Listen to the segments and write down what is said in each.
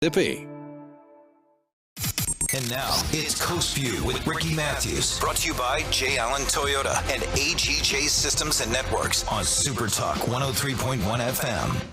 Mississippi. And now, it's Coast View with Ricky Matthews. Brought to you by J. Allen Toyota and AGJ Systems and Networks on SuperTalk 103.1 FM.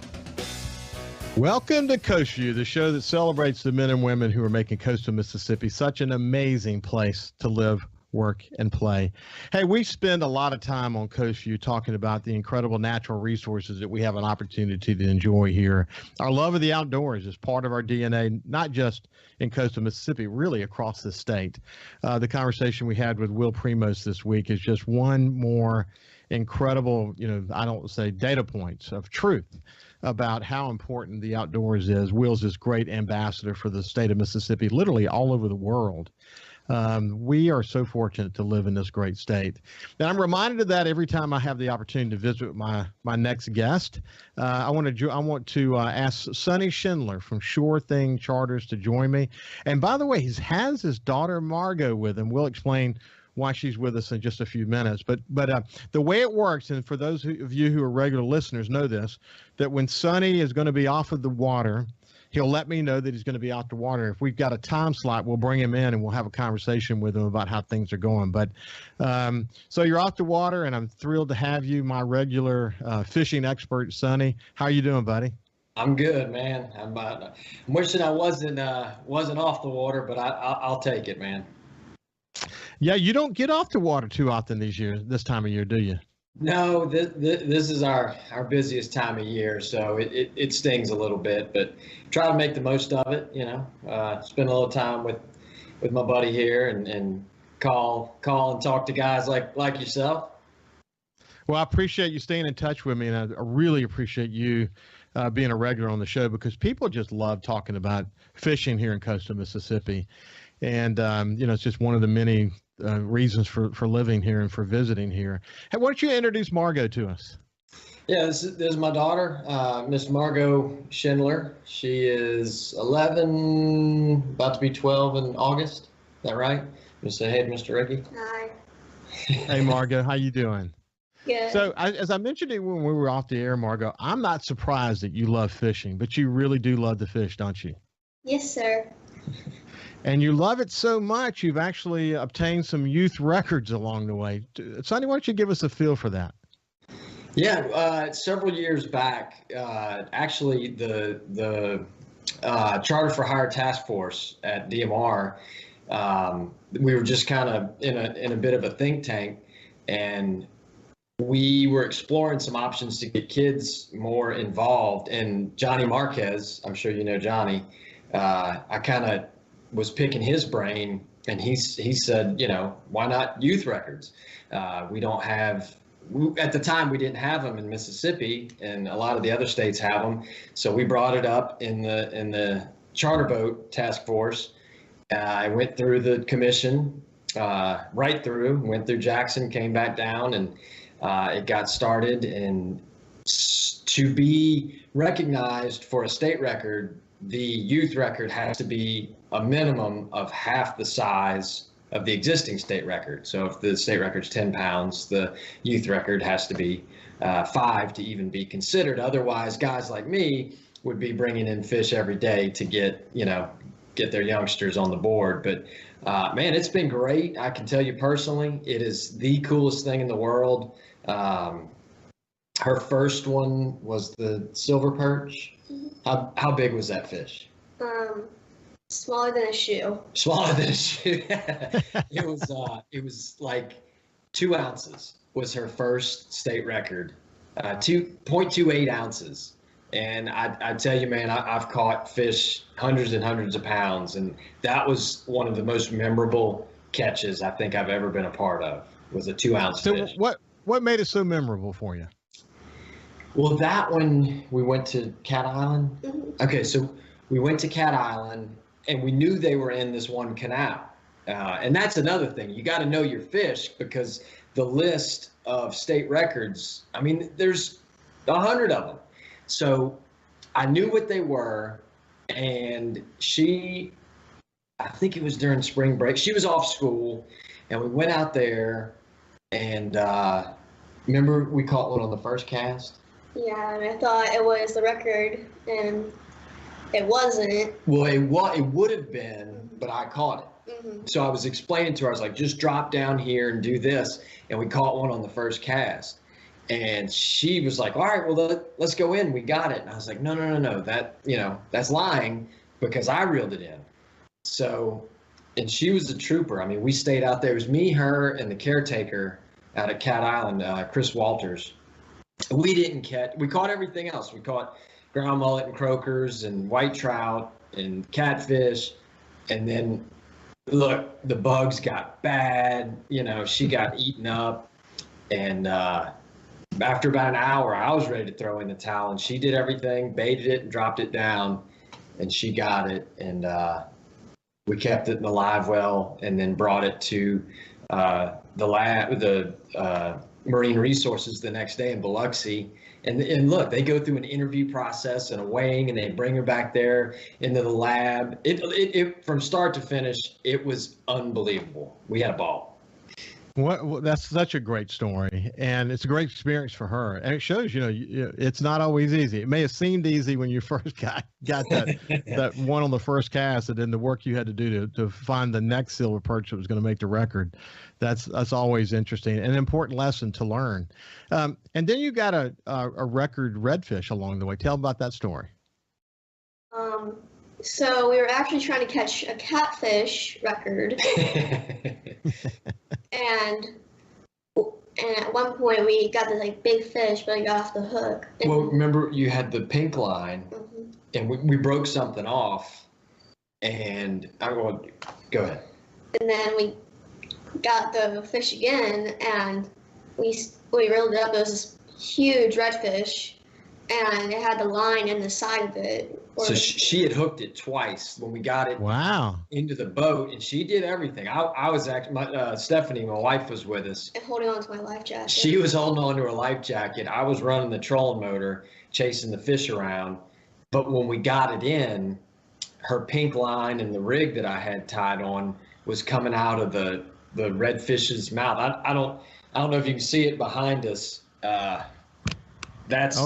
Welcome to Coast View, the show that celebrates the men and women who are making coastal Mississippi such an amazing place to live, work, and play. Hey, we spend a lot of time on Coast View talking about the incredible natural resources that we have an opportunity to enjoy here. Our love of the outdoors is part of our DNA, not just in coastal Mississippi, really across the state. The conversation we had with Will Primos this week is just one more incredible, I don't say data points of truth about how important the outdoors is. Will's this great ambassador for the state of Mississippi, literally all over the world. We are so fortunate to live in this great state. And I'm reminded of that every time I have the opportunity to visit with my next guest. I want to ask Sonny Schindler from Sure Thing Charters to join me. And by the way, he has his daughter Margot with him. We'll explain why she's with us in just a few minutes. But the way it works, and for those of you who are regular listeners know this, that when Sonny is going to be off of the water, he'll let me know that he's going to be out the water. If we've got a time slot, we'll bring him in and we'll have a conversation with him about how things are going. But so you're off the water, and I'm thrilled to have you, my regular fishing expert, Sonny. How are you doing, buddy? I'm good, man. I'm wishing I wasn't off the water, but I'll take it, man. Yeah, you don't get off the water too often this time of year, do you? No, this is our busiest time of year, so it stings a little bit, but try to make the most of it. Spend a little time with my buddy here and call and talk to guys like yourself. Well, I appreciate you staying in touch with me, and I really appreciate you being a regular on the show, because people just love talking about fishing here in coastal Mississippi. And, it's just one of the many reasons for living here and for visiting here. Hey, why don't you introduce Margot to us? Yeah, this is my daughter, Miss Margot Schindler. She is 11, about to be 12 in August. Is that right? You say hey to Mr. Ricky. Hi. Hey, Margot, how you doing? Good. So, as I mentioned it when we were off the air, Margot, I'm not surprised that you love fishing, but you really do love to fish, don't you? Yes, sir. And you love it so much, you've actually obtained some youth records along the way. Sonny, why don't you give us a feel for that? Yeah, several years back, actually the Charter for Hire Task Force at DMR, we were just kind of in a bit of a think tank, and we were exploring some options to get kids more involved. And Johnny Marquez, I'm sure you know Johnny, I kind of was picking his brain, and he said, why not youth records? We don't have, at the time we didn't have them in Mississippi, and a lot of the other states have them. So we brought it up in the charter boat task force. I went through the commission, went through Jackson, came back down, and it got started. And to be recognized for a state record, the youth record has to be a minimum of half the size of the existing state record. So if the state record's 10 pounds, the youth record has to be 5 to even be considered. Otherwise, guys like me would be bringing in fish every day to get their youngsters on the board. But man, it's been great. I can tell you personally, it is the coolest thing in the world. Her first one was the silver perch. How big was that fish? Smaller than a shoe. Smaller than a shoe. It was like 2 ounces was her first state record. 2.28 ounces. And I tell you, man, I've caught fish hundreds and hundreds of pounds, and that was one of the most memorable catches I think I've ever been a part of. Was a 2 ounce fish. So what made it so memorable for you? Well, that one, we went to Cat Island. Mm-hmm. Okay, so we went to Cat Island, and we knew they were in this one canal. And that's another thing. You got to know your fish, because the list of state records, I mean, there's 100 of them. So I knew what they were, and I think it was during spring break, she was off school, and we went out there, and remember we caught one on the first cast? Yeah, and I thought it was the record, and It wasn't. Well, it would have been, but I caught it. Mm-hmm. So I was explaining to her, I was like, just drop down here and do this. And we caught one on the first cast. And she was like, all right, well, let's go in. We got it. And I was like, no. That's lying because I reeled it in. So, and she was a trooper. I mean, we stayed out there. It was me, her, and the caretaker out at Cat Island, Chris Walters. We caught everything else. We caught ground mullet and croakers and white trout and catfish. And then, look, the bugs got bad. She got eaten up. And after about an hour, I was ready to throw in the towel. And she did everything, baited it and dropped it down. And she got it. And we kept it in the live well and then brought it to the Marine Resources the next day in Biloxi. And look, they go through an interview process and a weighing, and they bring her back there into the lab. It from start to finish, it was unbelievable. We had a ball. Well, that's such a great story, and it's a great experience for her. And it shows, it's not always easy. It may have seemed easy when you first got that one on the first cast, and then the work you had to do to find the next silver perch that was going to make the record. That's always interesting and an important lesson to learn. And then you got a record redfish along the way. Tell about that story. So we were actually trying to catch a catfish record. And at one point we got this big fish, but it got off the hook. Well, remember you had the pink line, Mm-hmm. and we broke something off, and go ahead. And then we got the fish again, and we reeled it up. It was this huge redfish, and it had the line in the side of it. So she had hooked it twice when we got it into the boat, and she did everything. I was actually, Stephanie, my wife, was with us. And holding on to my life jacket. She was holding on to her life jacket. I was running the trolling motor, chasing the fish around. But when we got it in, her pink line and the rig that I had tied on was coming out of the redfish's mouth. I don't know if you can see it behind us. That's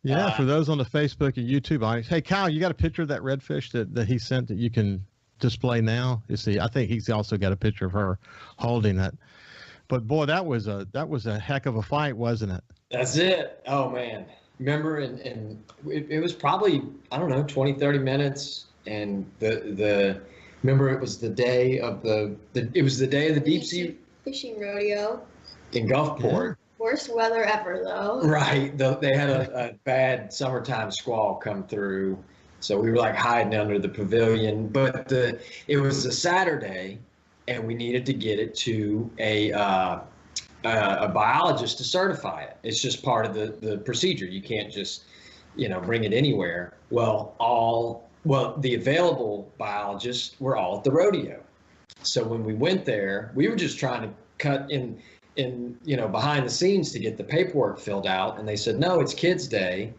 Yeah, for those on the Facebook and YouTube audience. Hey, Kyle, you got a picture of that redfish that he sent that you can display now? You see, I think he's also got a picture of her holding it. But boy, that was a heck of a fight, wasn't it? That's it. Oh man, remember, and it was probably, I don't know, 20, 30 minutes, and remember it was the day of the deep sea fishing rodeo in Gulfport. Yeah. Worst weather ever, though. Right. They had a bad summertime squall come through, so we were hiding under the pavilion. But it was a Saturday, and we needed to get it to a biologist to certify it. It's just part of the procedure. You can't just bring it anywhere. Well, the available biologists were all at the rodeo. So when we went there, we were just trying to cut in behind the scenes to get the paperwork filled out, and they said, no, it's Kids Day,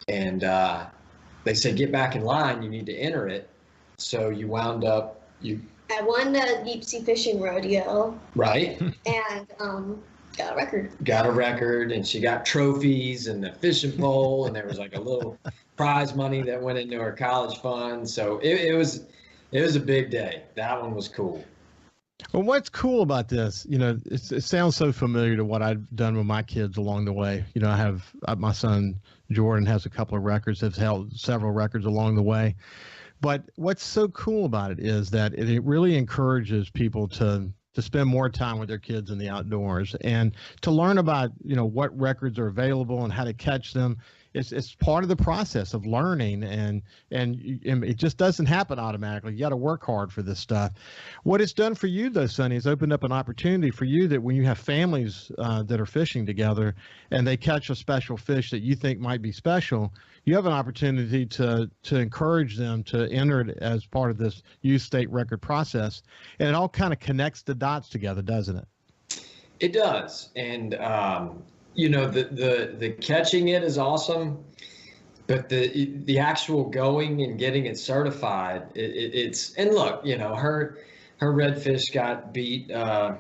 and they said, get back in line, you need to enter it. So you wound up I won the deep sea fishing rodeo. Right. And got a record. Got a record, and she got trophies and the fishing pole, and there was a little prize money that went into her college fund. So it was a big day. That one was cool. Well, what's cool about this, it sounds so familiar to what I've done with my kids along the way. I have my son Jordan has a couple of records, has held several records along the way. But what's so cool about it is that it really encourages people to spend more time with their kids in the outdoors and to learn about, what records are available and how to catch them. It's part of the process of learning, and it just doesn't happen automatically. You got to work hard for this stuff. What it's done for you, though, Sonny, is opened up an opportunity for you that when you have families that are fishing together and they catch a special fish that you think might be special, you have an opportunity to encourage them to enter it as part of this youth state record process, and it all kind of connects the dots together, doesn't it? It does, and the catching it is awesome, but the actual going and getting it certified, it's and look, her redfish got beat a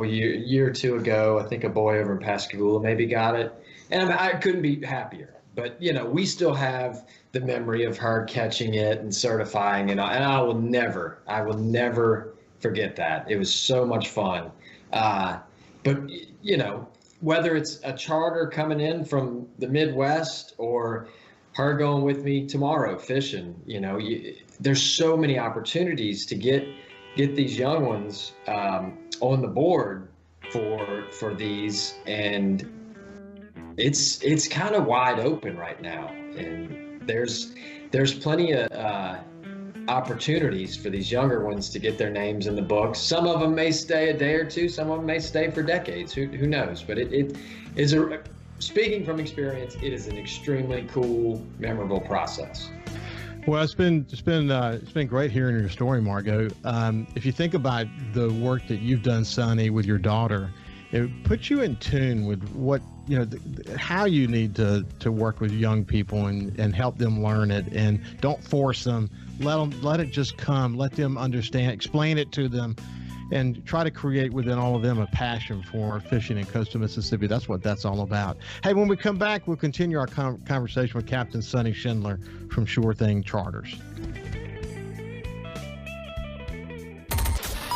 year or two ago. I think a boy over in Pascagoula maybe got it, and I couldn't be happier. but we still have the memory of her catching it and certifying, and I will never forget that. It was so much fun. But whether it's a charter coming in from the Midwest or her going with me tomorrow fishing, there's so many opportunities to get these young ones on the board for these, and it's kind of wide open right now, and there's plenty of opportunities for these younger ones to get their names in the books. Some of them may stay a day or two, some of them may stay for decades, who knows, but it is speaking from experience, it is an extremely cool, memorable process. Well, it's been great hearing your story, Margot. If you think about the work that you've done, Sonny, with your daughter, it puts you in tune with what how you need to work with young people and help them learn it, and don't force them. Let it just come. Let them understand. Explain it to them, and try to create within all of them a passion for fishing in coastal Mississippi. That's what that's all about. Hey, when we come back, we'll continue our conversation with Captain Sonny Schindler from Sure Thing Charters.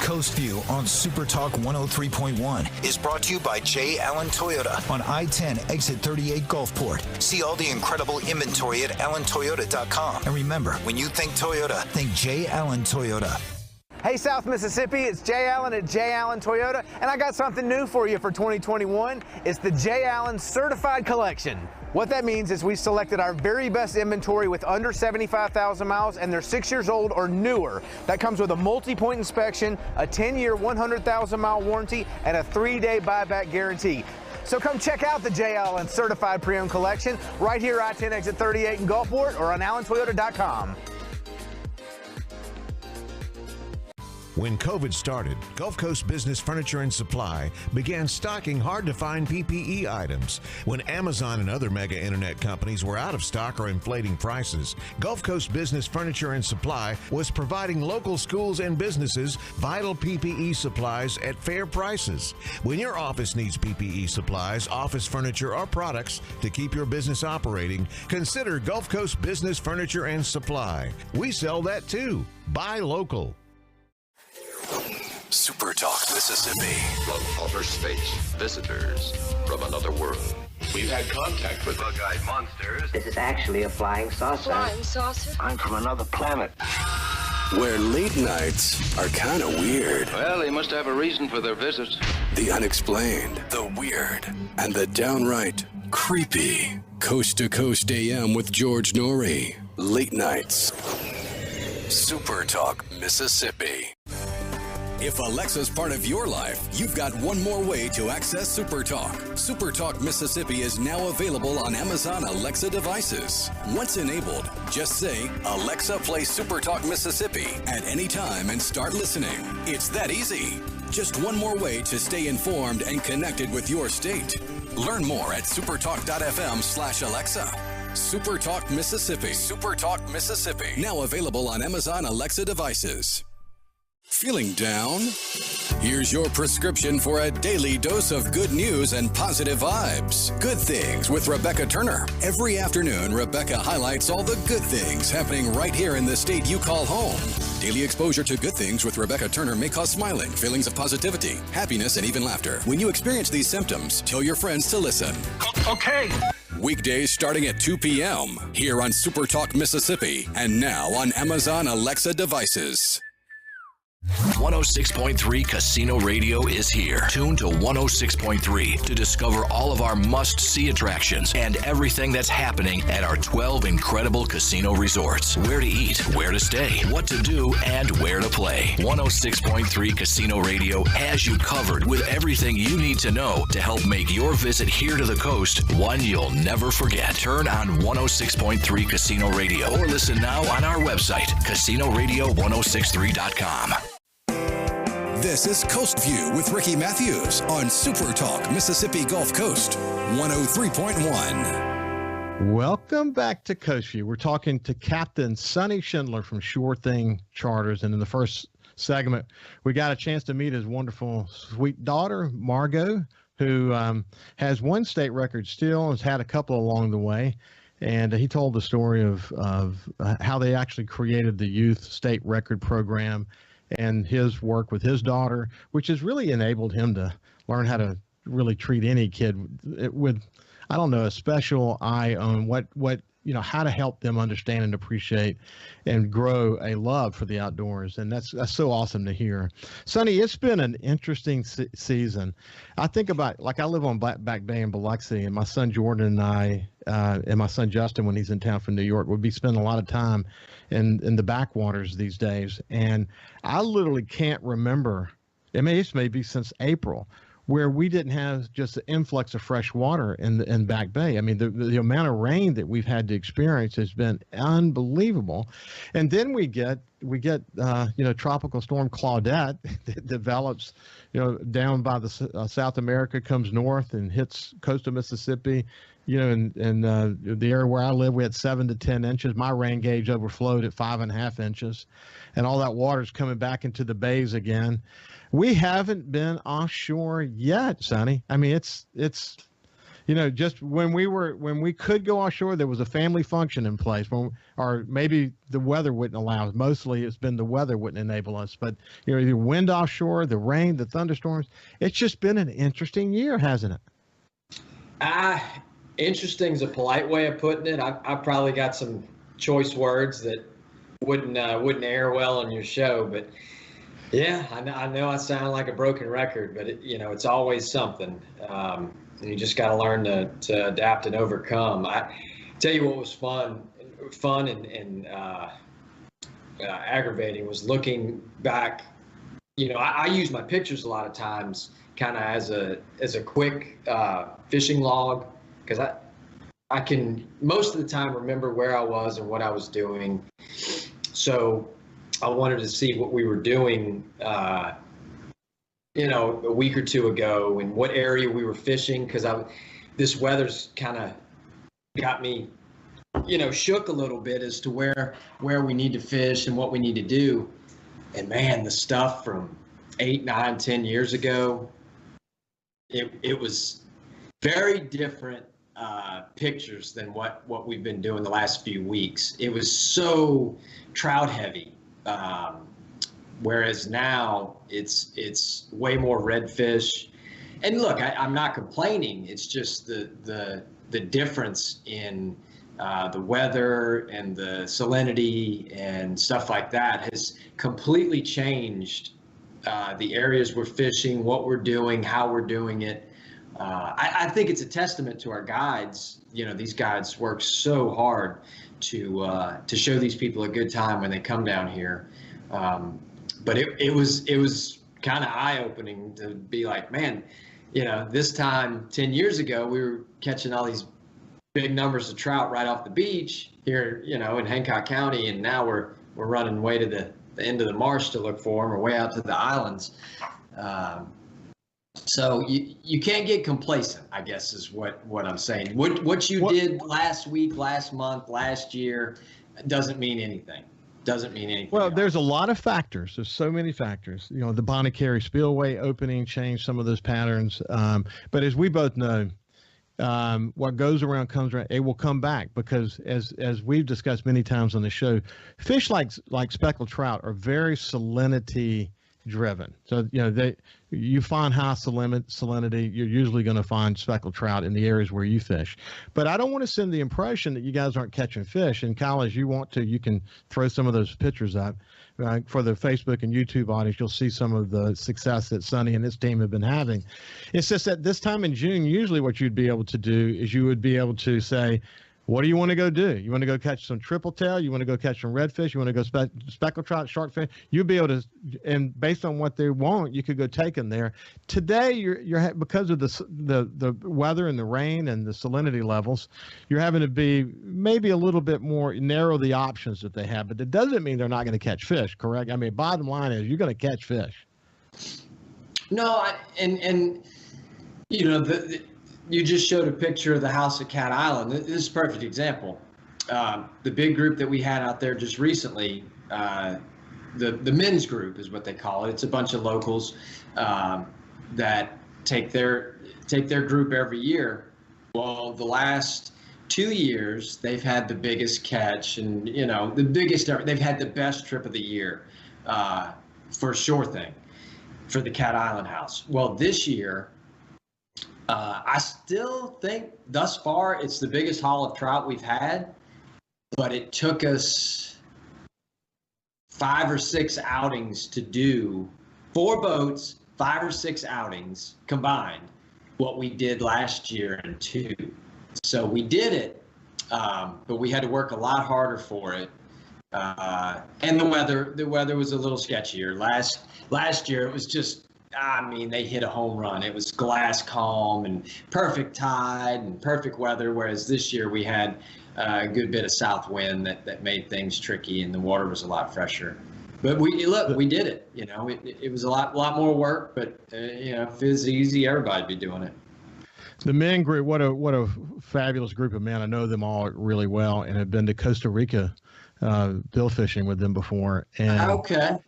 Coast View on SuperTalk 103.1 is brought to you by J. Allen Toyota on I-10 exit 38 Gulfport. See all the incredible inventory at allentoyota.com. And remember, when you think Toyota, think J. Allen Toyota. Hey, South Mississippi, it's Jay Allen at Jay Allen Toyota, and I got something new for you for 2021. It's the Jay Allen Certified Collection. What that means is we selected our very best inventory with under 75,000 miles, and they're 6 years old or newer. That comes with a multi-point inspection, a 10-year, 100,000-mile warranty, and a 3-day buyback guarantee. So come check out the Jay Allen Certified Pre-Owned Collection right here at I-10 exit 38 in Gulfport or on allentoyota.com. When COVID started, Gulf Coast Business Furniture and Supply began stocking hard-to-find PPE items. When Amazon and other mega internet companies were out of stock or inflating prices, Gulf Coast Business Furniture and Supply was providing local schools and businesses vital PPE supplies at fair prices. When your office needs PPE supplies, office furniture, or products to keep your business operating, consider Gulf Coast Business Furniture and Supply. We sell that too. Buy local. SuperTalk Mississippi. From outer space, visitors from another world. We've had contact with bug-eyed monsters. This is actually a flying saucer. Flying saucer? I'm from another planet. Where late nights are kind of weird. Well, they must have a reason for their visit. The unexplained, the weird, and the downright creepy. Coast to Coast AM with George Norrie. Late nights. SuperTalk Mississippi. If Alexa's part of your life, you've got one more way to access SuperTalk. SuperTalk Mississippi is now available on Amazon Alexa devices. Once enabled, just say, Alexa, play SuperTalk Mississippi at any time and start listening. It's that easy. Just one more way to stay informed and connected with your state. Learn more at supertalk.fm/Alexa. SuperTalk Mississippi. SuperTalk Mississippi. Now available on Amazon Alexa devices. Feeling down? Here's your prescription for a daily dose of good news and positive vibes. Good Things with Rebecca Turner. Every afternoon, Rebecca highlights all the good things happening right here in the state you call home. Daily exposure to Good Things with Rebecca Turner may cause smiling, feelings of positivity, happiness, and even laughter. When you experience these symptoms, tell your friends to listen. Okay. Weekdays starting at 2 p.m. here on SuperTalk Mississippi and now on Amazon Alexa devices. 106.3 Casino Radio is here. Tune to 106.3 to discover all of our must-see attractions and everything that's happening at our 12 incredible casino resorts. Where to eat, where to stay, what to do, and where to play. 106.3 Casino Radio has you covered with everything you need to know to help make your visit here to the coast one you'll never forget. Turn on 106.3 Casino Radio or listen now on our website, CasinoRadio1063.com. This is Coast View with Ricky Matthews on SuperTalk Mississippi Gulf Coast 103.1. Welcome back to Coast View. We're talking to Captain Sonny Schindler from Sure Thing Charters. And in the first segment, we got a chance to meet his wonderful, sweet daughter, Margot, who has one state record still, has had a couple along the way. And he told the story of how they actually created the youth state record program and his work with his daughter, which has really enabled him to learn how to really treat any kid with, I don't know, a special eye on what how to help them understand and appreciate and grow a love for the outdoors. And that's so awesome to hear. Sonny, it's been an interesting season. I think about, like, I live on Back Bay in Biloxi, and my son Jordan and I, and my son Justin, when he's in town from New York, would be spending a lot of time in the backwaters these days. And I literally can't remember, it's maybe since April, where we didn't have just the influx of fresh water in Back Bay. I mean, the amount of rain that we've had to experience has been unbelievable. And then we get Tropical Storm Claudette that develops, down by the South America, comes north and hits coastal Mississippi. In the area where I live, we had 7 to 10 inches. My rain gauge overflowed at 5.5 inches, and all that water's coming back into the bays again. We haven't been offshore yet, Sonny. I mean, it's just when we could go offshore, there was a family function in place, or maybe the weather wouldn't allow us. Mostly, it's been the weather wouldn't enable us. But the wind offshore, the rain, the thunderstorms. It's just been an interesting year, hasn't it? Interesting is a polite way of putting it. I probably got some choice words that wouldn't air well on your show, but. Yeah, I know I sound like a broken record, but it's always something, and you just got to learn to adapt and overcome. I tell you what was fun and aggravating was looking back. I use my pictures a lot of times, kind of as a quick fishing log, because I can most of the time remember where I was and what I was doing. So I wanted to see what we were doing, a week or two ago, and what area we were fishing, because this weather's kind of got me, shook a little bit as to where we need to fish and what we need to do. And man, the stuff from 8, 9, 10 years ago, it was very different pictures than what we've been doing the last few weeks. It was so trout heavy. Whereas now it's way more redfish. And look, I'm not complaining. It's just the difference in the weather and the salinity and stuff like that has completely changed the areas we're fishing, what we're doing, how we're doing it. I think it's a testament to our guides. These guides work so hard to show these people a good time when they come down here. But it was kind of eye-opening to be like, man, this time 10 years ago, we were catching all these big numbers of trout right off the beach here, in Hancock County, and now we're running way to the end of the marsh to look for them, or way out to the islands. So you can't get complacent, I guess, is what I'm saying. What you did last week, last month, last year doesn't mean anything. Well, there's a lot of factors. There's so many factors. The Bonnet-Carré Spillway opening changed some of those patterns. But as we both know, what goes around comes around. It will come back, because as we've discussed many times on the show, fish like speckled trout are very salinity driven. So you find high salinity, you're usually going to find speckled trout in the areas where you fish. But I don't want to send the impression that you guys aren't catching fish. And Kyle, as you want to, you can throw some of those pictures up for the Facebook and YouTube audience. You'll see some of the success that Sonny and his team have been having. It's just that this time in June, usually what you'd be able to do is you would be able to say, what do you want to go do? You want to go catch some triple tail? You want to go catch some redfish? You want to go speckled trout, sharkfish? You'll be able to, and based on what they want, you could go take them there. Today, you're because of the weather and the rain and the salinity levels, you're having to be maybe a little bit more narrow the options that they have. But it doesn't mean they're not going to catch fish, correct? I mean, bottom line is you're going to catch fish. No, you just showed a picture of the house at Cat Island. This is a perfect example. The big group that we had out there just recently, the men's group is what they call it. It's a bunch of locals that take their group every year. Well, the last 2 years they've had the biggest catch, and they've had the best trip of the year, for sure thing, for the Cat Island House. Well, this year, I still think thus far it's the biggest haul of trout we've had, but it took us 5 or 6 outings to do 4 boats, 5 or 6 outings combined, what we did last year in 2. So we did it, but we had to work a lot harder for it. And the weather was a little sketchier. Last year it was just, they hit a home run. It was glass calm and perfect tide and perfect weather, whereas this year we had a good bit of south wind that made things tricky, and the water was a lot fresher. But we did it. It was a lot more work, but if it was easy, everybody'd be doing it. The men group, what a fabulous group of men. I know them all really well, and have been to Costa Rica bill fishing with them before. And okay.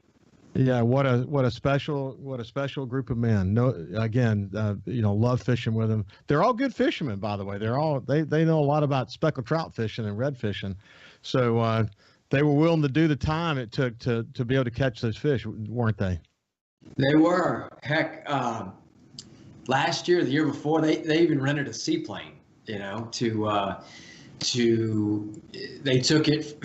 Yeah, what a special group of men. Love fishing with them. They're all good fishermen, by the way. They know a lot about speckled trout fishing and red fishing. So they were willing to do the time it took to be able to catch those fish, weren't they? They were. Heck, last year, the year before, they even rented a seaplane. They took it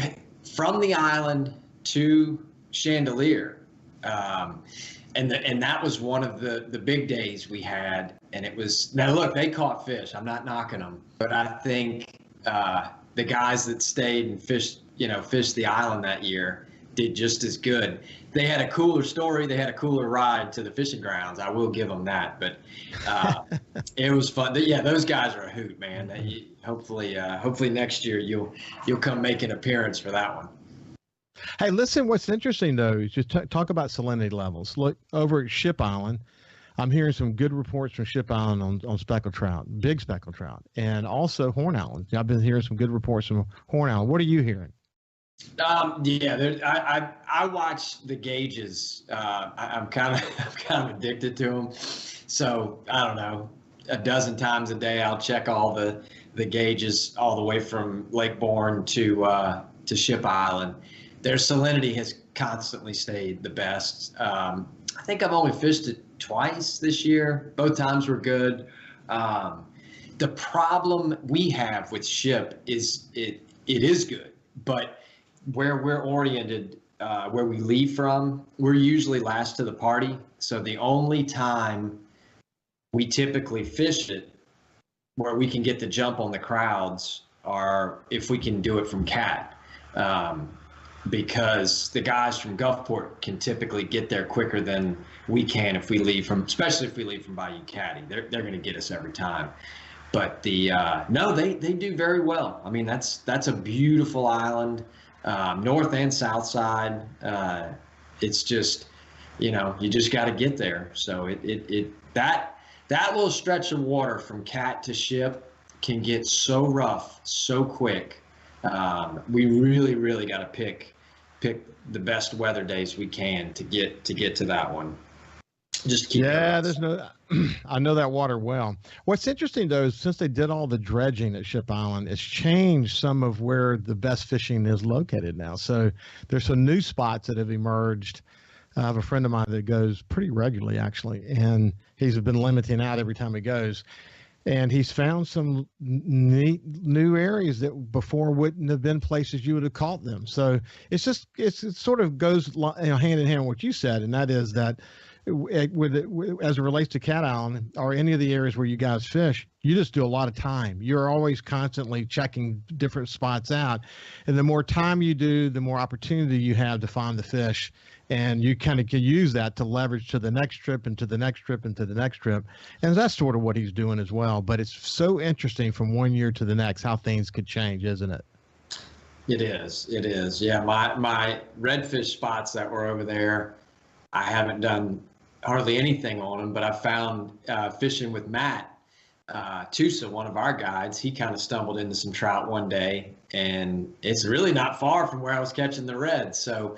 from the island to Chandelier. And that was one of the big days we had. And it was, now look, they caught fish. I'm not knocking them, but I think the guys that stayed and fished the island that year did just as good. They had a cooler story. They had a cooler ride to the fishing grounds. I will give them that, but it was fun. Yeah, those guys are a hoot, man. Hopefully next year you'll come make an appearance for that one. Hey, listen, what's interesting, though, is just talk about salinity levels. Look, over at Ship Island, I'm hearing some good reports from Ship Island on speckled trout, big speckled trout, and also Horn Island. I've been hearing some good reports from Horn Island. What are you hearing? I watch the gauges. I'm kind of addicted to them. So I don't know, a dozen times a day I'll check all the gauges all the way from Lake Bourne to Ship Island. Their salinity has constantly stayed the best. I think I've only fished it twice this year. Both times were good. The problem we have with Ship is it is good, but where we're oriented, where we leave from, we're usually last to the party. So the only time we typically fish it where we can get the jump on the crowds are if we can do it from Cat. Because the guys from Gulfport can typically get there quicker than we can if we leave from, especially if we leave from Bayou Caddy. They're going to get us every time. But they do very well. I mean, that's a beautiful island, north and south side. It's just, you just got to get there. So that little stretch of water from Cat to Ship can get so rough so quick. We really got to pick the best weather days we can to get to that one. Just keep I know that water well. What's interesting, though, is since they did all the dredging at Ship Island, it's changed some of where the best fishing is located now. So there's some new spots that have emerged. I have a friend of mine that goes pretty regularly, actually, and he's been limiting out every time he goes. And he's found some neat new areas that before wouldn't have been places you would have caught them. So it sort of goes hand in hand with what you said, and that is that as it relates to Cat Island or any of the areas where you guys fish, you just do a lot of time. You're always constantly checking different spots out, and the more time you do, the more opportunity you have to find the fish. And you kind of can use that to leverage to the next trip and to the next trip and to the next trip. And that's sort of what he's doing as well. But it's so interesting from one year to the next how things could change, isn't it? It is. Yeah, my redfish spots that were over there, I haven't done hardly anything on them, but I found fishing with Matt Tusa, one of our guides, he kind of stumbled into some trout one day, and it's really not far from where I was catching the red. So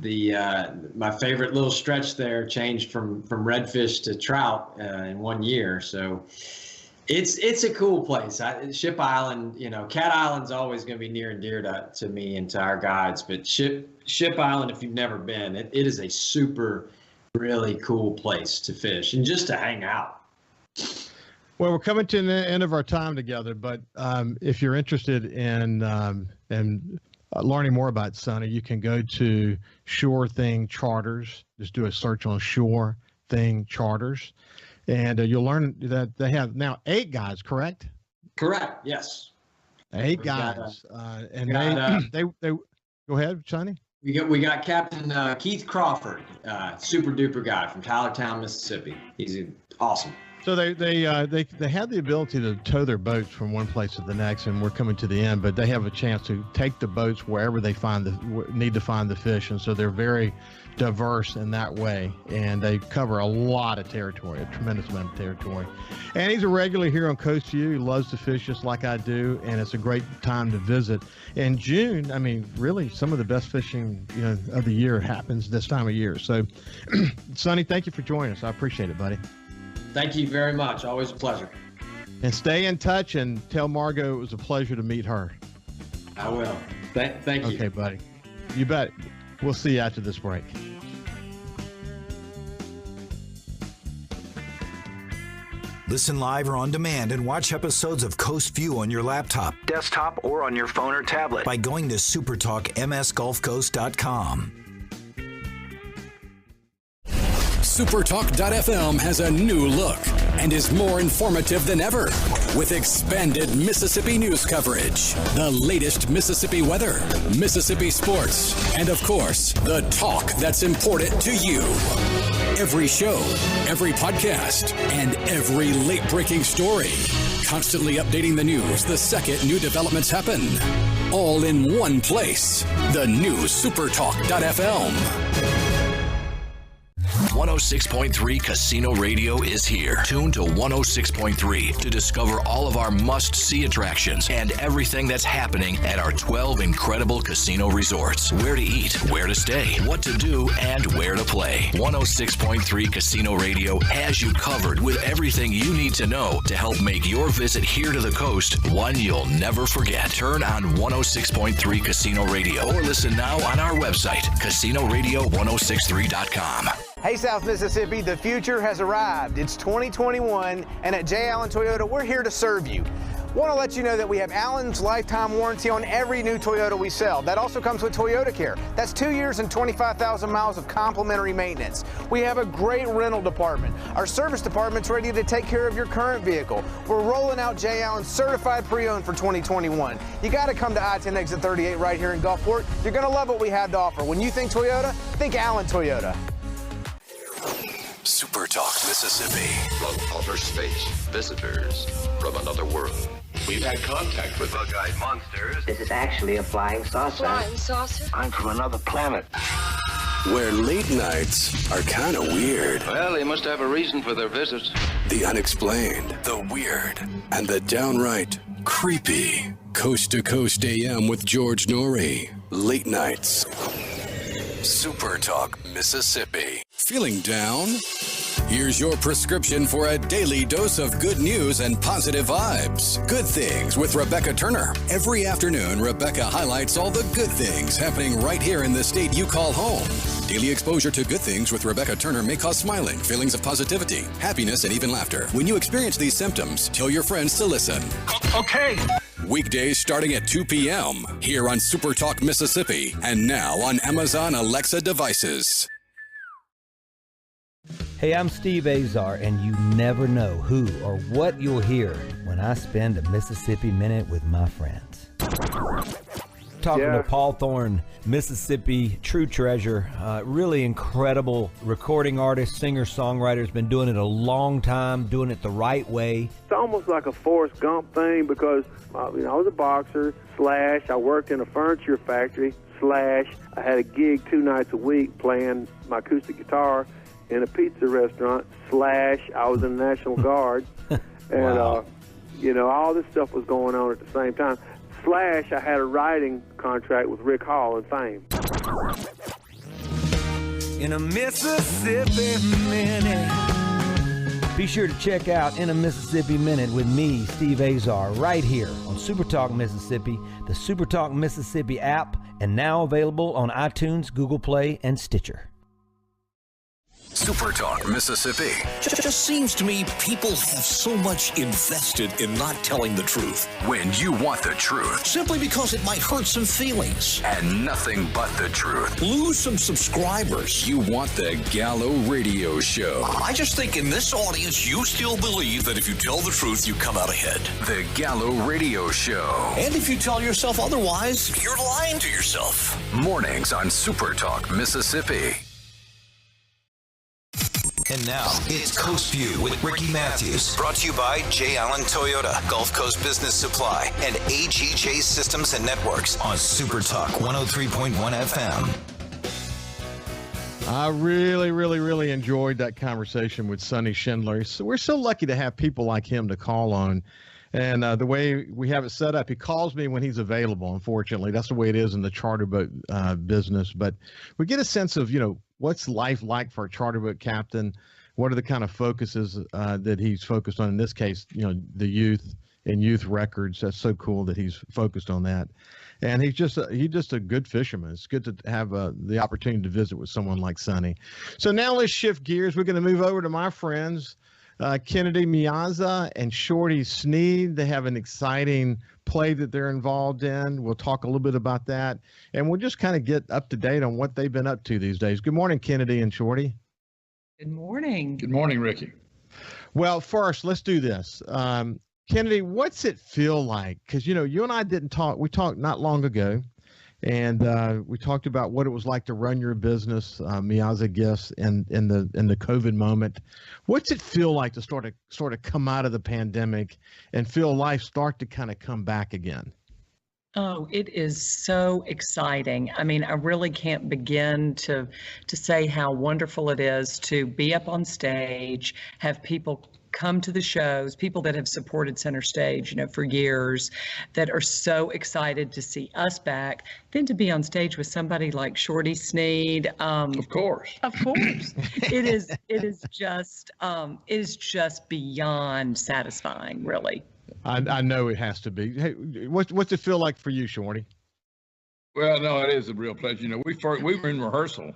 my favorite little stretch there changed from redfish to trout in 1 year. So It's a cool place. Ship Island, Cat Island's always going to be near and dear to me and to our guides. But Ship Island, if you've never been, it is a super, really cool place to fish and just to hang out. Well, we're coming to the end of our time together, but if you're interested in learning more about Sonny, you can go to Shore Thing Charters. Just do a search on Shore Thing Charters. And you'll learn that they have now 8 guys, correct? Correct. Yes. 8 guys, and they go ahead, Sonny. We got Captain Keith Crawford, super duper guy from Tylertown, Mississippi. He's awesome. So they have the ability to tow their boats from one place to the next, and we're coming to the end. But they have a chance to take the boats wherever they need to find the fish, and so they're very diverse in that way, and they cover a lot of territory, a tremendous amount of territory. And he's a regular here on Coast View. He loves to fish just like I do, and it's a great time to visit. In June, I mean, really, some of the best fishing of the year happens this time of year. So, Sonny, thank you for joining us. I appreciate it, buddy. Thank you very much. Always a pleasure. And stay in touch and tell Margot it was a pleasure to meet her. I will. Thank you. Okay, buddy. You bet. We'll see you after this break. Listen live or on demand and watch episodes of Coast View on your laptop, desktop, or on your phone or tablet by going to supertalkmsgulfcoast.com. SuperTalk.fm has a new look and is more informative than ever with expanded Mississippi news coverage, the latest Mississippi weather, Mississippi sports, and of course, the talk that's important to you. Every show, every podcast, and every late-breaking story. Constantly updating the news the second new developments happen. All in one place. The new SuperTalk.fm. 106.3 Casino Radio is here. Tune to 106.3 to discover all of our must-see attractions and everything that's happening at our 12 incredible casino resorts. Where to eat, where to stay, what to do, and where to play. 106.3 Casino Radio has you covered with everything you need to know to help make your visit here to the coast one you'll never forget. Turn on 106.3 Casino Radio or listen now on our website, CasinoRadio1063.com. Hey, South Mississippi, the future has arrived. It's 2021, and at J. Allen Toyota, we're here to serve you. Want to let you know that we have Allen's lifetime warranty on every new Toyota we sell. That also comes with Toyota Care. That's 2 years and 25,000 miles of complimentary maintenance. We have a great rental department. Our service department's ready to take care of your current vehicle. We're rolling out J. Allen certified pre-owned for 2021. You got to come to I-10 exit 38 right here in Gulfport. You're going to love what we have to offer. When you think Toyota, think Allen Toyota. SuperTalk Mississippi. From outer space, visitors from another world. We've had contact with bug-eyed monsters. This is actually a flying saucer. Flying saucer? I'm from another planet. Where late nights are kind of weird. Well, they must have a reason for their visit. The unexplained, the weird, and the downright creepy. Coast to Coast AM with George Norrie. Late nights. SuperTalk Mississippi. Feeling down? Here's your prescription for a daily dose of good news and positive vibes. Good Things with Rebecca Turner. Every afternoon, Rebecca highlights all the good things happening right here in the state you call home. Daily exposure to Good Things with Rebecca Turner may cause smiling, feelings of positivity, happiness, and even laughter. When you experience these symptoms, tell your friends to listen. Okay. Weekdays starting at 2 p.m. here on SuperTalk Mississippi and now on Amazon Alexa devices. Hey, I'm Steve Azar, and you never know who or what you'll hear when I spend a Mississippi Minute with my friends. Talking to Paul Thorne, Mississippi true treasure, really incredible recording artist, singer-songwriter, has been doing it a long time, doing it the right way. It's almost like a Forrest Gump thing because I was a boxer, / I worked in a furniture factory, / I had a gig 2 nights a week playing my acoustic guitar in a pizza restaurant, / I was in the National Guard, and Wow. All this stuff was going on at the same time. / I had a writing contract with Rick Hall and Fame. In a Mississippi Minute, Be sure to check out In a Mississippi Minute with me, Steve Azar, right here on SuperTalk Mississippi, the SuperTalk Mississippi app, and now available on iTunes, Google Play, and Stitcher. SuperTalk Mississippi. Just seems to me people have so much invested in not telling the truth. When you want the truth. Simply because it might hurt some feelings. And nothing but the truth. Lose some subscribers. You want the Gallo Radio Show. I just think in this audience, you still believe that if you tell the truth, you come out ahead. The Gallo Radio Show. And if you tell yourself otherwise, you're lying to yourself. Mornings on SuperTalk Mississippi. And now, it's Coast View with Ricky Matthews. Brought to you by J. Allen Toyota, Gulf Coast Business Supply, and AGJ Systems and Networks on Super Talk 103.1 FM. I really enjoyed that conversation with Sonny Schindler. So we're so lucky to have people like him to call on. And the way we have it set up, he calls me when he's available, unfortunately. That's the way it is in the charter boat business. But we get a sense of, what's life like for a charter boat captain? What are the kind of focuses that he's focused on? In this case, the youth and youth records. That's so cool that he's focused on that. And he's just a good fisherman. It's good to have the opportunity to visit with someone like Sonny. So now let's shift gears. We're going to move over to my friends, Kennedy Miazza and Shorty Sneed. They have an exciting play that they're involved in. We'll talk a little bit about that, and we'll just kind of get up to date on what they've been up to these days. Good morning, Kennedy and Shorty. Good morning. Good morning, Ricky. Well, first, let's do this. Kennedy, what's it feel like? Because, you and I didn't talk. We talked not long ago, and we talked about what it was like to run your business, Miazza Gifts, in the COVID moment. What's it feel like to sort of come out of the pandemic and feel life start to kind of come back again? Oh, it is so exciting. I mean, I really can't begin to say how wonderful it is to be up on stage, have people come to the shows, people that have supported Center Stage, for years, that are so excited to see us back, then to be on stage with somebody like Shorty Sneed. Of course. It is just beyond satisfying, really. I know it has to be. Hey, what's it feel like for you, Shorty? Well, no, it is a real pleasure. We were in rehearsal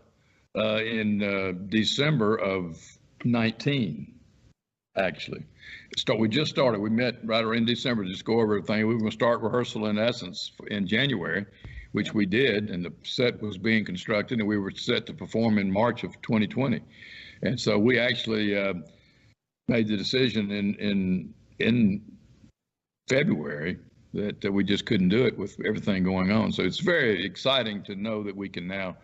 in December of 19. Actually, we just started. We met right around December to just go over everything. We were going to start rehearsal in essence in January, which we did, and the set was being constructed, and we were set to perform in March of 2020. And so we actually made the decision in February that we just couldn't do it with everything going on. So it's very exciting to know that we can now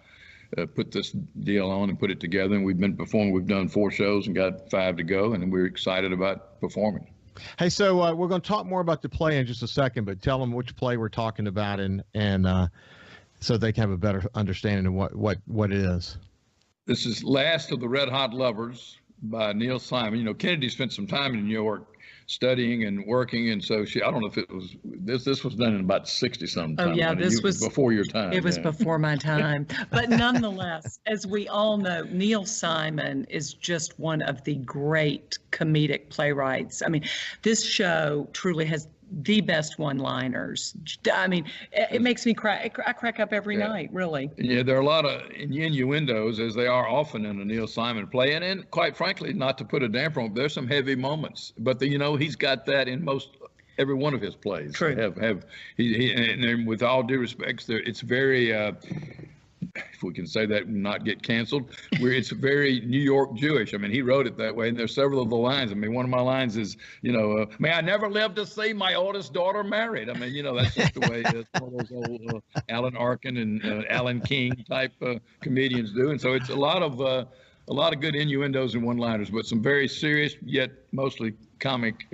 put this deal on and put it together. And we've been performing. We've done 4 shows and got 5 to go, and we're excited about performing. Hey, so we're going to talk more about the play in just a second, but tell them which play we're talking about, and so they can have a better understanding of what it is. This is Last of the Red Hot Lovers by Neil Simon. Kennedy spent some time in New York studying and working, and so I don't know if it was this was done in about 60-something. Oh yeah, this was before your time. It was before my time, but nonetheless, as we all know, Neil Simon is just one of the great comedic playwrights. I mean, this show truly has the best one-liners. I mean, it makes me cry. I crack up every night, really. Yeah, there are a lot of innuendos, as they are often in a Neil Simon play, and quite frankly, not to put a damper on, there's some heavy moments. But he's got that in every one of his plays. True. And with all due respect, it's very. If we can say that and not get canceled, it's very New York Jewish. I mean, he wrote it that way, and there's several of the lines. I mean, one of my lines is, may I never live to see my oldest daughter married. I mean, that's just the way one of those old Alan Arkin and Alan King type comedians do. And so it's a lot of good innuendos and one-liners, but some very serious yet mostly comic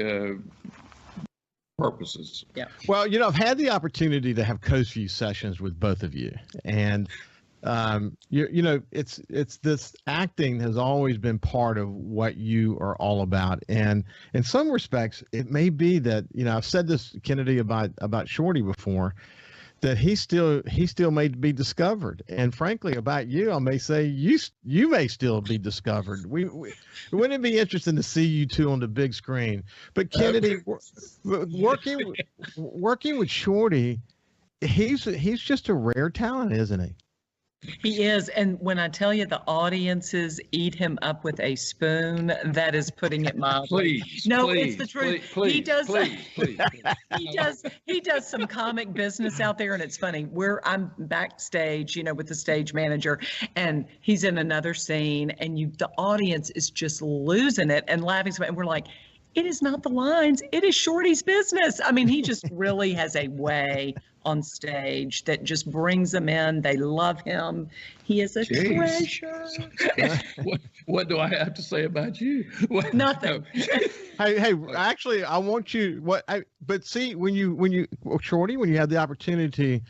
purposes. Yeah. Well, I've had the opportunity to have Coast View sessions with both of you, and it's this acting has always been part of what you are all about. And in some respects, it may be that, I've said this, Kennedy, about Shorty before, that he still may be discovered. And frankly, about you, I may say you may still be discovered. Wouldn't it be interesting to see you two on the big screen? But Kennedy, working with Shorty, he's just a rare talent, isn't he? He is. And when I tell you the audiences eat him up with a spoon, that is putting it mildly. It's the truth. He does some comic business out there, and it's funny. I'm backstage, with the stage manager, and he's in another scene, and the audience is just losing it and laughing. And we're like, it is not the lines. It is Shorty's business. I mean, he just really has a way on stage that just brings them in. They love him. He is a treasure. What do I have to say about you? Nothing. Hey, actually, I want you. But see, when you Shorty, when you have the opportunity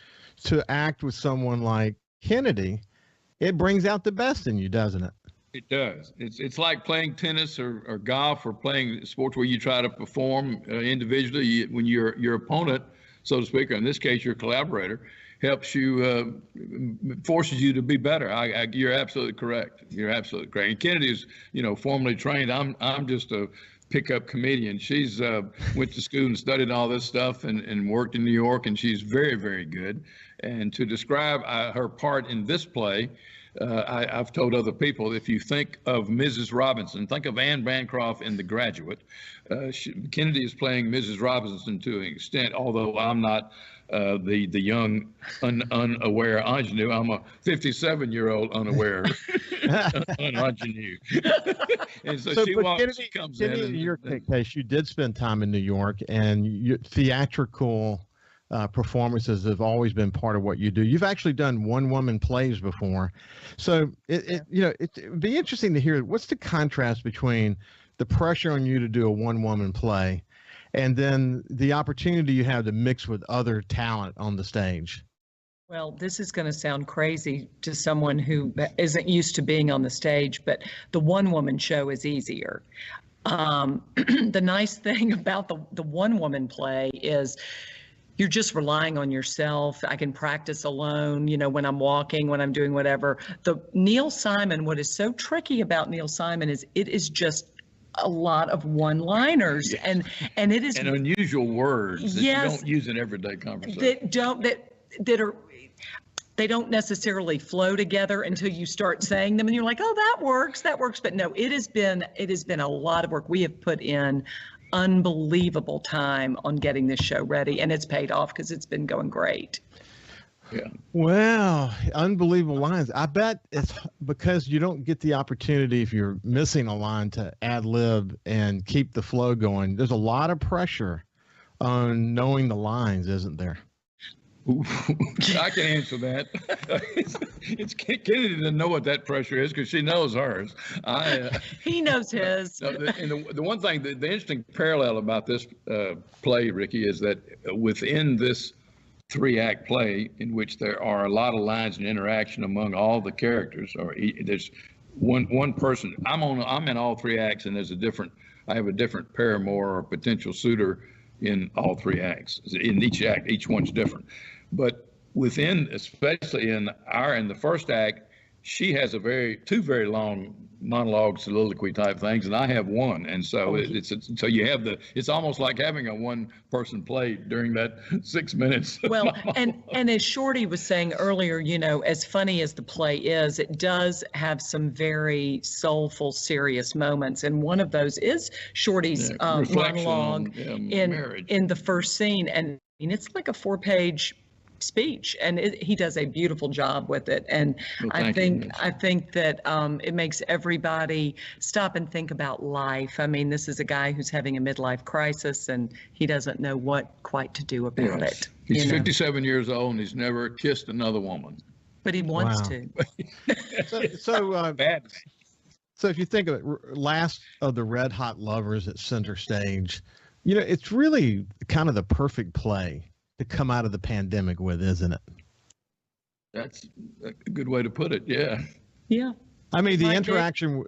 to act with someone like Kennedy, it brings out the best in you, doesn't it? It does. It's like playing tennis or golf or playing sports where you try to perform individually. When your opponent, so to speak, or in this case, your collaborator, helps you, forces you to be better. You're absolutely correct. You're absolutely correct. And Kennedy is, formally trained. I'm just a pickup comedian. She's went to school and studied all this stuff and worked in New York, and she's very, very good. And to describe her part in this play, I've told other people, if you think of Mrs. Robinson, think of Anne Bancroft in The Graduate. Kennedy is playing Mrs. Robinson to an extent, although I'm not the young, unaware ingenue. I'm a 57-year-old unaware ingenue. And so she comes in. In your case, you did spend time in New York, and your theatrical performances have always been part of what you do. You've actually done one-woman plays before, so it'd be interesting to hear what's the contrast between the pressure on you to do a one-woman play and then the opportunity you have to mix with other talent on the stage. Well, this is going to sound crazy to someone who isn't used to being on the stage, but the one-woman show is easier. The nice thing about the one-woman play is you're just relying on yourself. I can practice alone, when I'm walking, when I'm doing whatever. The Neil Simon, what is so tricky about Neil Simon is it is just a lot of one-liners, yes. and it is and unusual words that you don't use in everyday conversation. They don't necessarily flow together until you start saying them, and you're like, oh, that works. But no, it has been a lot of work. We have put in unbelievable time on getting this show ready, and it's paid off because it's been going great. Yeah. Well, unbelievable lines. I bet it's because you don't get the opportunity, if you're missing a line, to ad lib and keep the flow going. There's a lot of pressure on knowing the lines, isn't there? I can answer that. It's Kennedy doesn't know what that pressure is because she knows hers. He knows his. And the one thing, the interesting parallel about this play, Ricky, is that within this 3-act play, in which there are a lot of lines and interaction among all the characters, or there's one person. I'm in all 3 acts, and I have a different paramour or potential suitor in all 3 acts. In each act, each one's different. But especially in the first act, she has two very long monologue soliloquy type things, and I have one. And so so you have it's almost like having a one-person play during that 6 minutes. Well, and as Shorty was saying earlier, as funny as the play is, it does have some very soulful, serious moments. And one of those is Shorty's monologue in the first scene. And it's like a 4-page speech, and he does a beautiful job with it. And I think that it makes everybody stop and think about life. I mean, this is a guy who's having a midlife crisis, and he doesn't know what quite to do about it. He's 57 years old, and he's never kissed another woman. But he wants to. So if you think of it, last of the Red Hot Lovers at center stage, it's really kind of the perfect play to come out of the pandemic with, isn't it? That's a good way to put it. Yeah. Yeah. I mean, the interaction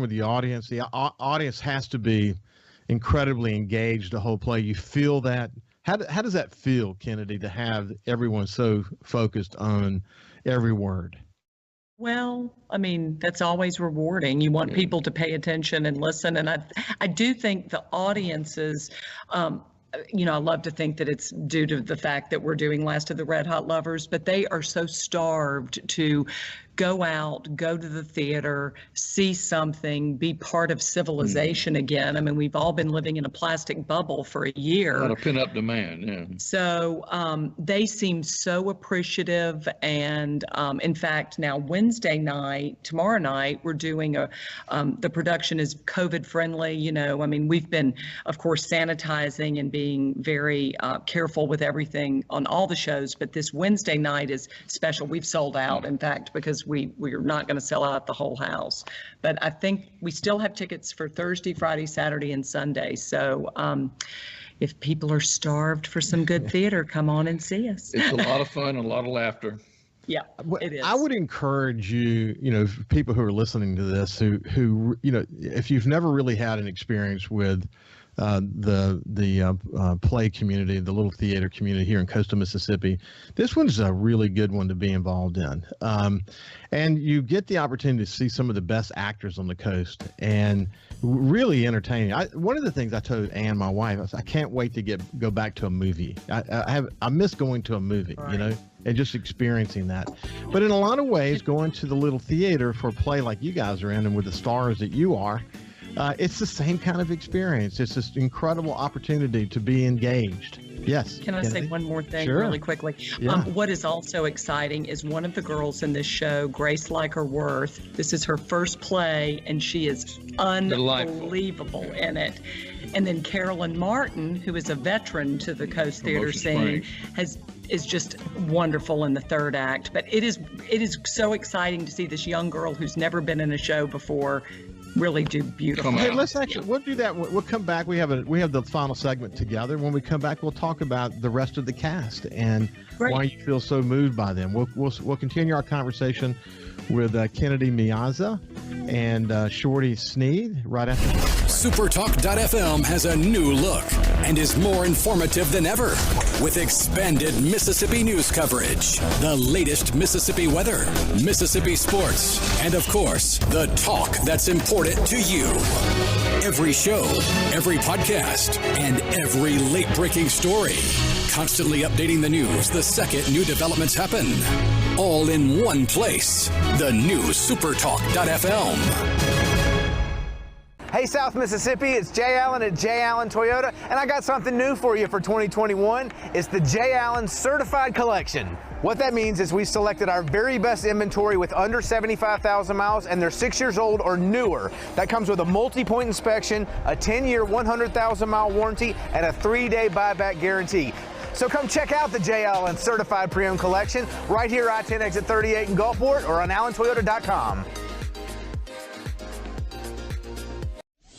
with the audience has to be incredibly engaged the whole play. You feel that How does that feel, Kennedy, to have everyone so focused on every word? Well, I mean, that's always rewarding. You want people to pay attention and listen. And I do think the audiences, you know, I love to think that it's due to the fact that we're doing Last of the Red Hot Lovers, but they are so starved to go out, go to the theater, see something, be part of civilization again. I mean, we've all been living in a plastic bubble for a year. A lot of pent-up demand, yeah. So they seem so appreciative. And in fact, now Wednesday night, tomorrow night, we're doing the production is COVID friendly. You know, I mean, we've been, of course, sanitizing and being very careful with everything on all the shows. But this Wednesday night is special. We've sold out, in fact, because we're not going to sell out the whole house. But I think we still have tickets for Thursday, Friday, Saturday, and Sunday. So if people are starved for some good theater, come on and see us. It's a lot of fun and a lot of laughter. Yeah, it is. I would encourage you, you know, people who are listening to this, who you know, if you've never really had an experience with the play community, the little theater community here in coastal Mississippi, this one's a really good one to be involved in. And you get the opportunity to see some of the best actors on the coast and really entertaining. One of the things I told Ann, my wife, I said, I can't wait to go back to a movie. I miss going to a movie, right, you know, and just experiencing that. But in a lot of ways, going to the little theater for a play like you guys are in and with the stars that you are, it's the same kind of experience. It's this incredible opportunity to be engaged. Yes. Can I say one more thing really quickly? Yeah. What is also exciting is one of the girls in this show, Grace Like Her Worth. This is her first play, and she is unbelievable in it. And then Carolyn Martin, who is a veteran to the Coast Theater scene, is just wonderful in the third act. But it is so exciting to see this young girl who's never been in a show before really do beautiful. Hey, let's actually we'll do that. We'll come back. We have the final segment together. When we come back, we'll talk about the rest of the cast and why you feel so moved by them. We'll continue our conversation with Kennedy Miazza and Shorty Sneed right after. SuperTalk.fm has a new look and is more informative than ever with expanded Mississippi news coverage, the latest Mississippi weather, Mississippi sports, and of course, the talk that's important to you. Every show, every podcast, and every late-breaking story. Constantly updating the news the second new developments happen. All in one place. The new SuperTalk.fm. Hey, South Mississippi, it's Jay Allen at Jay Allen Toyota, and I got something new for you for 2021. It's the Jay Allen Certified Collection. What that means is we selected our very best inventory with under 75,000 miles, and they're 6 years old or newer. That comes with a multi-point inspection, a 10-year, 100,000-mile warranty, and a 3-day buyback guarantee. So come check out the Jay Allen Certified Pre-Owned Collection right here, I-10 exit 38 in Gulfport, or on AllenToyota.com.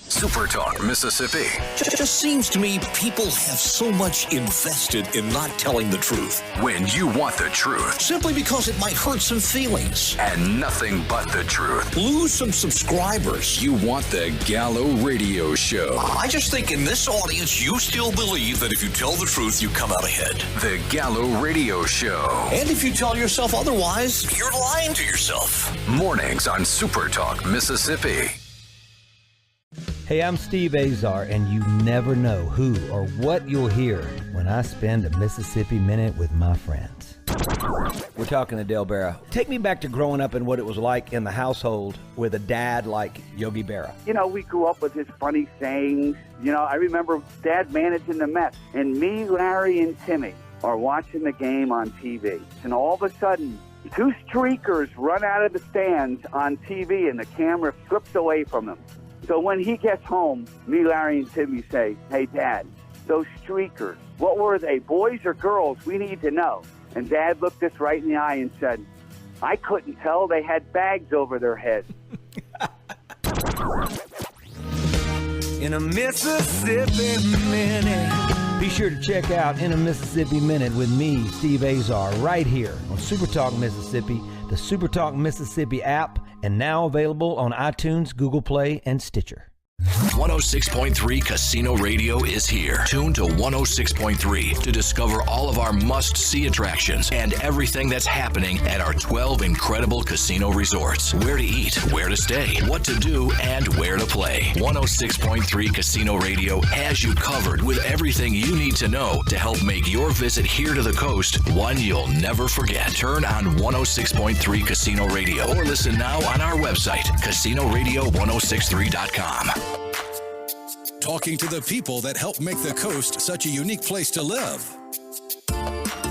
SuperTalk Mississippi. Just seems to me people have so much invested in not telling the truth. When you want the truth. Simply because it might hurt some feelings. And nothing but the truth. Lose some subscribers. You want the Gallo Radio Show. I just think in this audience, you still believe that if you tell the truth, you come out ahead. The Gallo Radio Show. And if you tell yourself otherwise, you're lying to yourself. Mornings on SuperTalk Mississippi. Hey, I'm Steve Azar, and you never know who or what you'll hear when I spend a Mississippi Minute with my friends. We're talking to Del Berra. Take me back to growing up and what it was like in the household with a dad like Yogi Berra. You know, we grew up with his funny sayings. You know, I remember Dad managing the Mets, and me, Larry, and Timmy are watching the game on TV. And all of a sudden, two streakers run out of the stands on TV, and the camera flips away from them. So when he gets home, me, Larry, and Timmy say, "Hey, Dad, those streakers, what were they, boys or girls? We need to know." And Dad looked us right in the eye and said, "I couldn't tell. They had bags over their heads." In a Mississippi Minute. Be sure to check out In a Mississippi Minute with me, Steve Azar, right here on SuperTalk Mississippi, the SuperTalk Mississippi app, and now available on iTunes, Google Play, and Stitcher. 106.3 Casino Radio is here. Tune to 106.3 to discover all of our must-see attractions and everything that's happening at our 12 incredible casino resorts. Where to eat, where to stay, what to do, and where to play. 106.3 Casino Radio has you covered with everything you need to know to help make your visit here to the coast one you'll never forget. Turn on 106.3 Casino Radio or listen now on our website, CasinoRadio1063.com. Talking to the people that help make the coast such a unique place to live.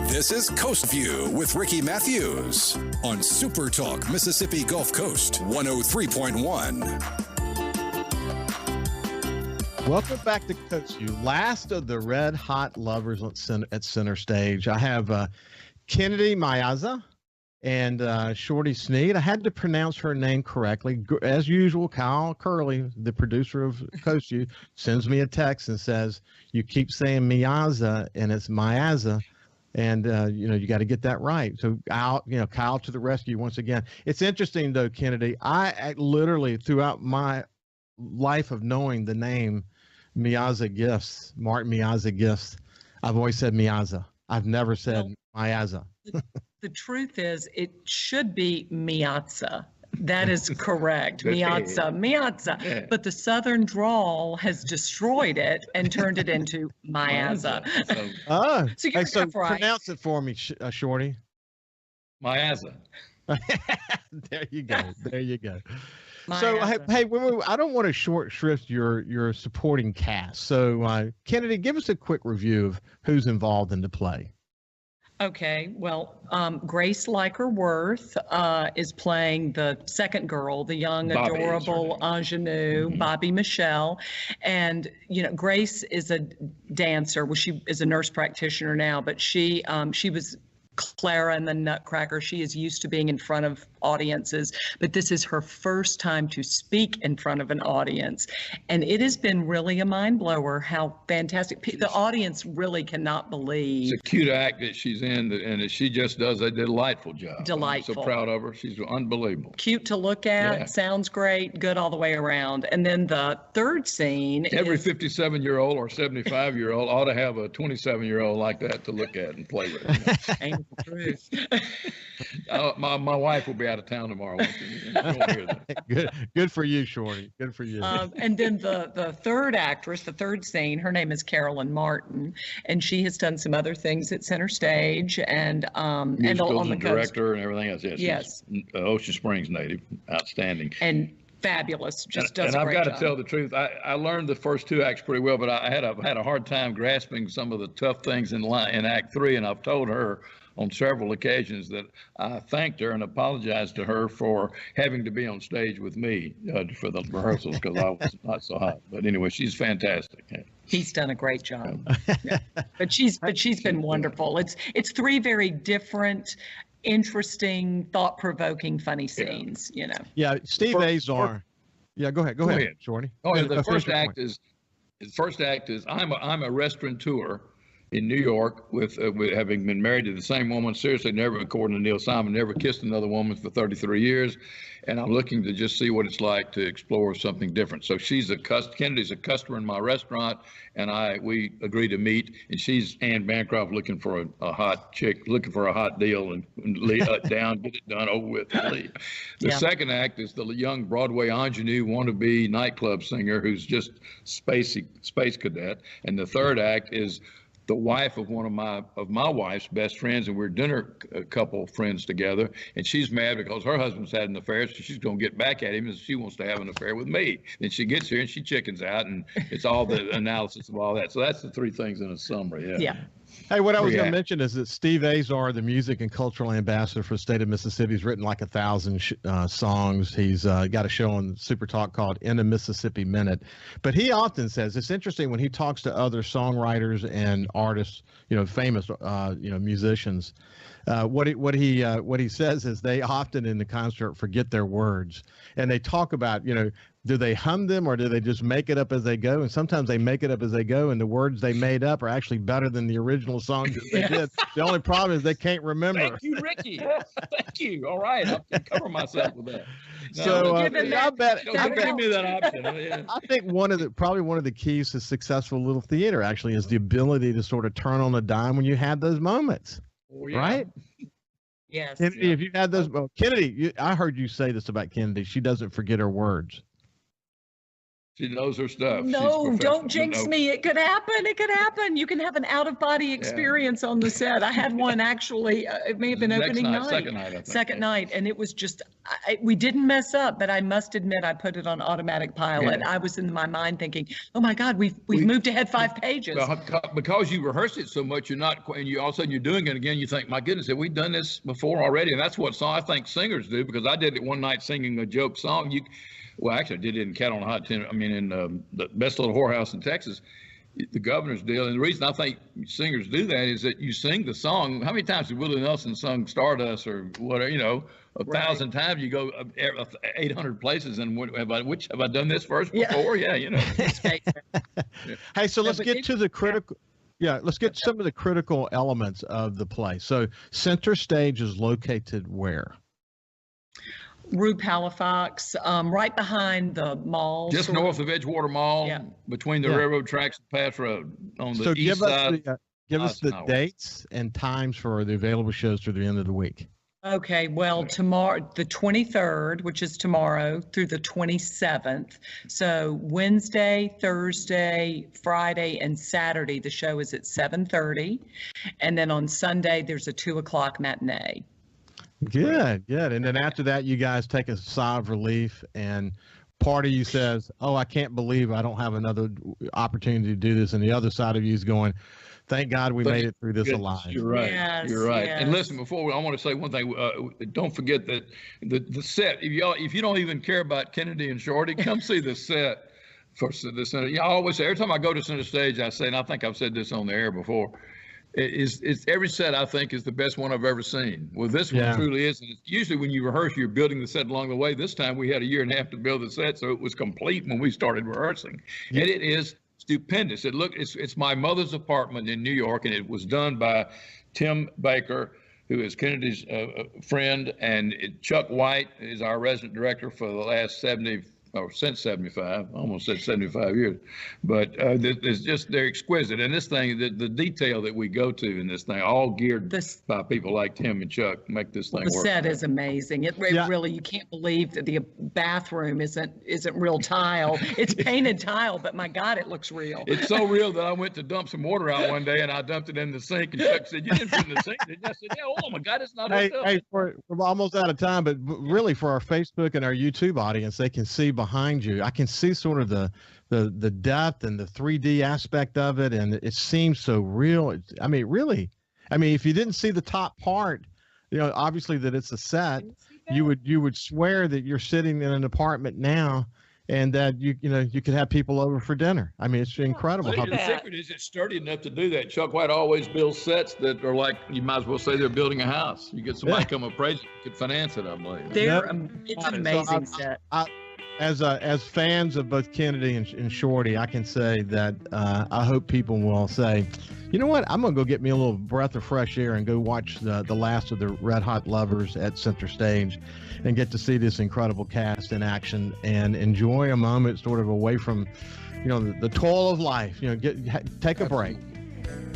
This is Coast View with Ricky Matthews on SuperTalk Mississippi Gulf Coast 103.1. Welcome back to Coast View. Last of the Red Hot Lovers at center stage. I have Kennedy Miazza and Shorty Sneed. I had to pronounce her name correctly. As usual, Kyle Curley, the producer of Coast View, sends me a text and says, you keep saying Miazza and it's Miazza. And, you got to get that right. So, Kyle to the rescue once again. It's interesting, though, Kennedy. I literally, throughout my life of knowing the name Miazza Gifts, Martin Miazza Gifts, I've always said Miazza. I've never said Miazza. The truth is, it should be Miazza. That is correct. Miazza. Yeah. But the Southern drawl has destroyed it and turned it into Miazza. So pronounce it for me, Shorty. Miazza. There you go. So, hey, I don't want to short shrift your supporting cast. So, Kennedy, give us a quick review of who's involved in the play. Okay, well, Grace Liker-Worth is playing the second girl, the young, Bobby, adorable ingenue, Bobby Michelle. And, Grace is a dancer. Well, she is a nurse practitioner now, but she was Clara in the Nutcracker. She is used to being in front of audiences, but this is her first time to speak in front of an audience. And it has been really a mind blower how fantastic the audience really cannot believe. It's a cute act that she's in, and she just does a delightful job. Delightful. I'm so proud of her. She's unbelievable. Cute to look at, sounds great, good all the way around. And then the third scene Every 57-year-old or 75-year-old ought to have a 27-year-old like that to look at and play with. Ain't the truth. My wife will be out of town tomorrow. Good for you, Shorty. Good for you. And then the third actress, the third scene, her name is Carolyn Martin, and she has done some other things at center stage and on the director and everything else. Yes. Ocean Springs native, outstanding. And fabulous, just does a great job. And I've got to tell the truth. I learned the first two acts pretty well, but I had a hard time grasping some of the tough things in Act 3, and I've told her on several occasions that I thanked her and apologized to her for having to be on stage with me for the rehearsals because I was not so hot. But anyway, she's fantastic. He's done a great job. Yeah. But she's been wonderful. It's three very different, interesting, thought-provoking, funny scenes. Yeah, Steve Azar. Yeah, go ahead, Shorty. The first act is I'm a restaurateur in New York with having been married to the same woman, seriously never, according to Neil Simon, never kissed another woman for 33 years. And I'm looking to just see what it's like to explore something different. So Kennedy's a customer in my restaurant, and we agree to meet. And she's Anne Bancroft looking for a hot chick, looking for a hot deal, and lay down, get it done, over with, and leave. The second act is the young Broadway ingenue wannabe nightclub singer who's just space cadet. And the third act is the wife of one of my wife's best friends, and we're dinner couple friends together, and she's mad because her husband's had an affair, so she's going to get back at him, and she wants to have an affair with me. Then she gets here and she chickens out, and it's all the analysis of all that. So that's the three things in a summary. Yeah. Hey, what I was going to mention is that Steve Azar, the music and cultural ambassador for the state of Mississippi, has written like 1,000 songs. He's got a show on SuperTalk called In a Mississippi Minute. But he often says, it's interesting when he talks to other songwriters and artists, famous, musicians, what he says is they often in the concert forget their words. And they talk about, do they hum them, or do they just make it up as they go? And sometimes they make it up as they go, and the words they made up are actually better than the original songs that they did. The only problem is they can't remember. Thank you, Ricky. Thank you. All right, I can cover myself with that. No, So I bet give me that option. Yeah. I think probably one of the keys to successful little theater actually is the ability to sort of turn on a dime when you have those moments, right? Yes. Kennedy, if you had those, well, Kennedy, I heard you say this about Kennedy. She doesn't forget her words. She knows her stuff. No, don't jinx me. It could happen. It could happen. You can have an out-of-body experience on the set. I had one actually. It may have been opening night. Second night, I think. Second night, and it was just. We didn't mess up, but I must admit I put it on automatic pilot. Yeah. I was in my mind thinking, "Oh my God, we've moved ahead 5 pages." Because you rehearse it so much, you're not, and you all of a sudden you're doing it again. You think, "My goodness, have we done this before already?" And that's what I think singers do. Because I did it one night singing a joke song. Well, actually, I did it in Cat on a Hot Tin. I mean, in the Best Little Whorehouse in Texas, the Governor's Deal. And the reason I think singers do that is that you sing the song. How many times has Willie Nelson sung Stardust or whatever? 1,000 times. You go 800 places, and have I done this verse before? Yeah, Hey, so let's get to the critical. Yeah, let's get some of the critical elements of the play. So, center stage is located where? Rue Halifax, right behind the mall. Just north of Edgewater Mall, between the railroad tracks and Pass Road on the east side. Give us the dates and times for the available shows through the end of the week. Okay, well, tomorrow, the 23rd, which is tomorrow, through the 27th. So Wednesday, Thursday, Friday, and Saturday, the show is at 7:30. And then on Sunday, there's a 2:00 matinee. Good. And then after that, you guys take a sigh of relief, and part of you says, "Oh, I can't believe I don't have another opportunity to do this," and the other side of you is going, "Thank God we made it through this alive." You're right. Yes, You're right. yes. And listen, I want to say one thing. Don't forget that the set. If you don't even care about Kennedy and Shorty, come see the set for the center. I always say, every time I go to center stage, I say, and I think I've said this on the air before. It's every set I think is the best one I've ever seen. Well, this one truly is. And it's usually when you rehearse, you're building the set along the way. This time we had 1.5 years to build the set, so it was complete when we started rehearsing. And it is stupendous. It's my mother's apartment in New York, and it was done by Tim Baker, who is Kennedy's friend, and Chuck White is our resident director for the last since 75, almost said 75 years, but they're exquisite. And this thing, the detail that we go to in this thing, all geared by people like Tim and Chuck, make this thing work. The set is amazing. It really, you can't believe that the bathroom isn't real tile. It's painted tile, but my God, it looks real. It's so real that I went to dump some water out one day, and I dumped it in the sink, and Chuck said, "You didn't put it in the sink, did you?" I said, "Yeah." "Oh my God, it's not." Hey, we're almost out of time, but really for our Facebook and our YouTube audience, they can see behind you. I can see sort of the depth and the 3D aspect of it, and it seems so real. If you didn't see the top part, obviously that it's a set, you would swear that you're sitting in an apartment now, and that you could have people over for dinner. It's incredible. The secret is it's sturdy enough to do that. Chuck White always builds sets that are like, you might as well say they're building a house. You get somebody come appraise, you could finance it, I believe. It's an amazing set. As fans of both Kennedy and Shorty, I can say that I hope people will say, "You know what? I'm going to go get me a little breath of fresh air and go watch the last of the Red Hot Lovers at Center Stage and get to see this incredible cast in action and enjoy a moment sort of away from, the toil of life. Take a break."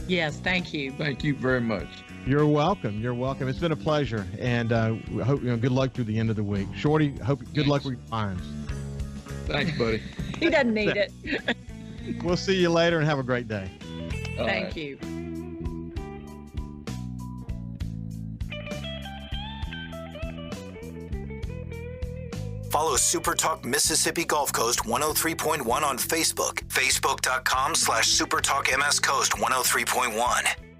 Yes, thank you. Thank you very much. You're welcome. It's been a pleasure, and I hope good luck through the end of the week. Shorty, good luck with your finds. Thanks, buddy. He doesn't need it. We'll see you later, and have a great day. Thank you. Follow SuperTalk Mississippi Gulf Coast 103.1 on Facebook. Facebook.com/SuperTalk MS Coast 103.1.